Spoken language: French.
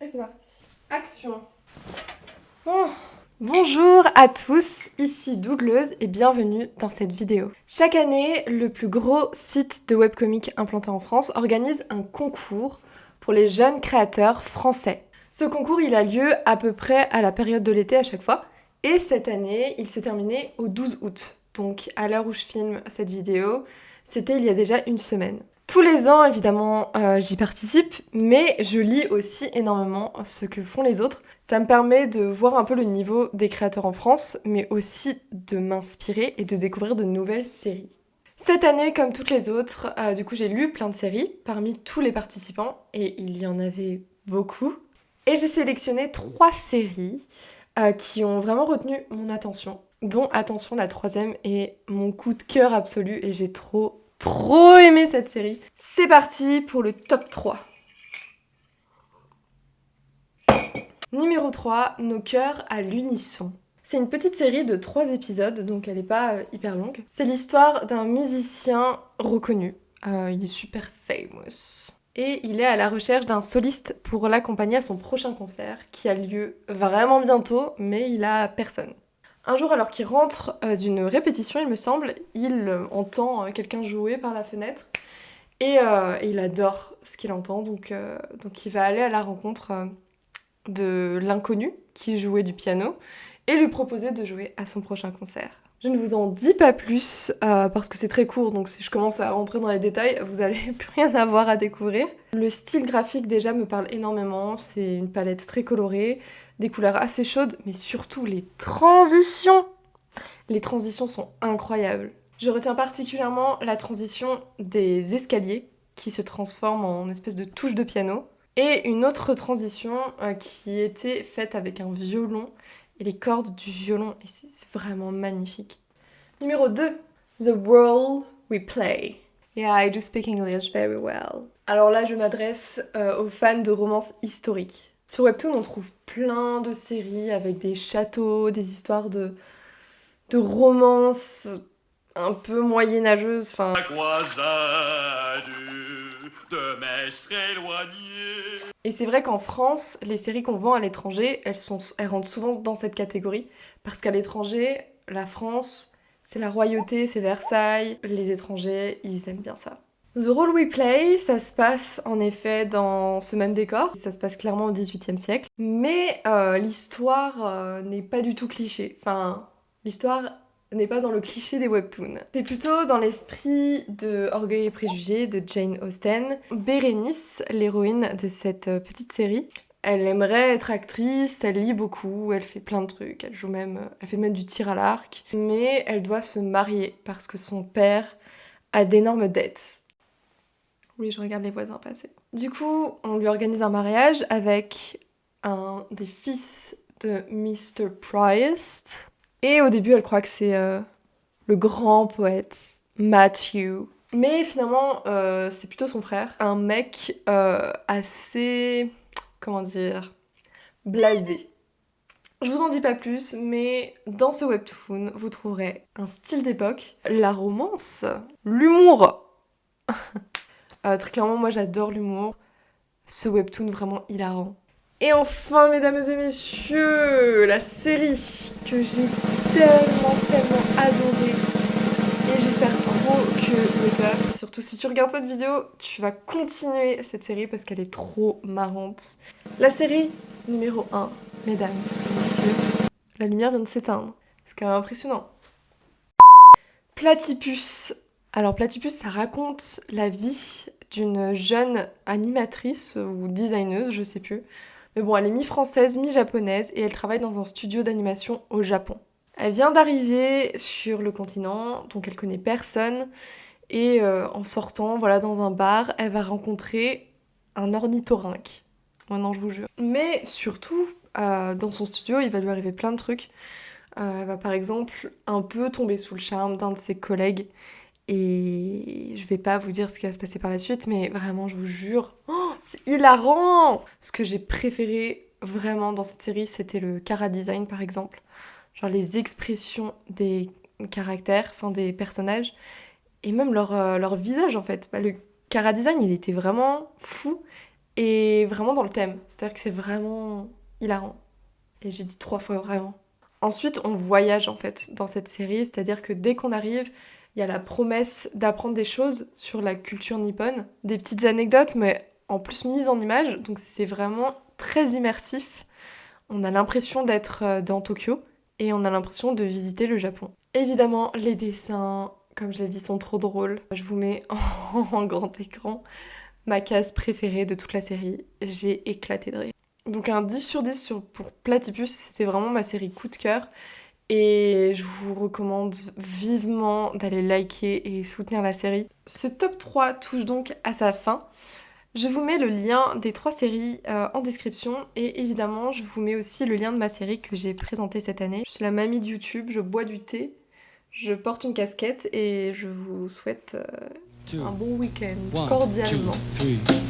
Et c'est parti. Action. Oh. Bonjour à tous, ici Dougleuse et bienvenue dans cette vidéo. Chaque année, le plus gros site de webcomic implanté en France organise un concours pour les jeunes créateurs français. Ce concours, il a lieu à peu près à la période de l'été à chaque fois. Et cette année, il se terminait au 12 août. Donc à l'heure où je filme cette vidéo, c'était il y a déjà une semaine. Tous les ans, évidemment, j'y participe, mais je lis aussi énormément ce que font les autres. Ça me permet de voir un peu le niveau des créateurs en France, mais aussi de m'inspirer et de découvrir de nouvelles séries. Cette année, comme toutes les autres, du coup, j'ai lu plein de séries parmi tous les participants, et il y en avait beaucoup. Et j'ai sélectionné 3 séries qui ont vraiment retenu mon attention, dont, attention, la 3e est mon coup de cœur absolu, et j'ai trop aimé cette série. C'est parti pour le top 3. Numéro 3, Nos cœurs à l'unisson. C'est une petite série de 3 épisodes, donc elle n'est pas hyper longue. C'est l'histoire d'un musicien reconnu. Il est super famous. Et il est à la recherche d'un soliste pour l'accompagner à son prochain concert, qui a lieu vraiment bientôt, mais il a personne. Un jour, alors qu'il rentre d'une répétition, il me semble, il entend quelqu'un jouer par la fenêtre et il adore ce qu'il entend, donc il va aller à la rencontre de l'inconnu qui jouait du piano et lui proposer de jouer à son prochain concert. Je ne vous en dis pas plus parce que c'est très court, donc si je commence à rentrer dans les détails, vous allez plus rien avoir à découvrir. Le style graphique déjà me parle énormément, c'est une palette très colorée, des couleurs assez chaudes, mais surtout les transitions. Les transitions sont incroyables. Je retiens particulièrement la transition des escaliers qui se transforment en espèce de touche de piano et une autre transition qui était faite avec un violon et les cordes du violon, et c'est vraiment magnifique. Numéro 2, The World We Play. Yeah, I do speak English very well. Alors là, je m'adresse aux fans de romances historiques. Sur Webtoon, on trouve plein de séries avec des châteaux, des histoires de romances un peu moyenâgeuses, enfin... La croisade de maîtres éloignés. Et c'est vrai qu'en France, les séries qu'on vend à l'étranger, elles rentrent souvent dans cette catégorie, parce qu'à l'étranger, la France, c'est la royauté, c'est Versailles, les étrangers, ils aiment bien ça. The Role We Play, ça se passe en effet dans ce même décor, ça se passe clairement au XVIIIe siècle, mais l'histoire n'est pas du tout cliché, enfin, l'histoire n'est pas dans le cliché des webtoons. C'est plutôt dans l'esprit de Orgueil et Préjugés de Jane Austen. Bérénice, l'héroïne de cette petite série, elle aimerait être actrice, elle lit beaucoup, elle fait plein de trucs, elle fait même du tir à l'arc, mais elle doit se marier parce que son père a d'énormes dettes. Oui, je regarde les voisins passer. Du coup, on lui organise un mariage avec un des fils de Mr. Priest. Et au début, elle croit que c'est le grand poète Matthew. Mais finalement, c'est plutôt son frère. Un mec assez... comment dire... blasé. Je vous en dis pas plus, mais dans ce webtoon, vous trouverez un style d'époque, la romance, l'humour. Très clairement, moi j'adore l'humour. Ce webtoon vraiment hilarant. Et enfin, mesdames et messieurs, la série que j'ai tellement adorée. Et j'espère trop que l'auteur, surtout si tu regardes cette vidéo, tu vas continuer cette série parce qu'elle est trop marrante. La série numéro 1, mesdames et messieurs, la lumière vient de s'éteindre. C'est quand même impressionnant. Platypus. Alors Platypus, ça raconte la vie d'une jeune animatrice ou designeuse, je sais plus. Mais bon, elle est mi-française, mi-japonaise et elle travaille dans un studio d'animation au Japon. Elle vient d'arriver sur le continent, donc elle connaît personne. Et en sortant, voilà, dans un bar, elle va rencontrer un ornithorynque. Maintenant, je vous jure. Mais surtout, dans son studio, il va lui arriver plein de trucs. Elle va par exemple un peu tomber sous le charme d'un de ses collègues. Et je vais pas vous dire ce qui va se passer par la suite, mais vraiment, je vous jure, c'est hilarant! Ce que j'ai préféré vraiment dans cette série, c'était le chara-design, par exemple. Genre les expressions des caractères, enfin des personnages, et même leur visage, en fait. Le chara-design, il était vraiment fou. et vraiment dans le thème. C'est-à-dire que c'est vraiment hilarant. Et j'ai dit 3 fois vraiment. Ensuite, on voyage en fait dans cette série, c'est-à-dire que dès qu'on arrive, il y a la promesse d'apprendre des choses sur la culture nippone, des petites anecdotes, mais en plus mises en image, donc c'est vraiment très immersif. On a l'impression d'être dans Tokyo et on a l'impression de visiter le Japon. Évidemment, les dessins, comme je l'ai dit, sont trop drôles. Je vous mets en grand écran ma case préférée de toute la série. J'ai éclaté de rire. Donc un 10 sur 10 pour Platypus, c'était vraiment ma série coup de cœur. Et je vous recommande vivement d'aller liker et soutenir la série. Ce top 3 touche donc à sa fin. Je vous mets le lien des 3 séries en description et évidemment je vous mets aussi le lien de ma série que j'ai présentée cette année. Je suis la mamie de YouTube, je bois du thé, je porte une casquette et je vous souhaite un bon week-end cordialement. 1, 2, 3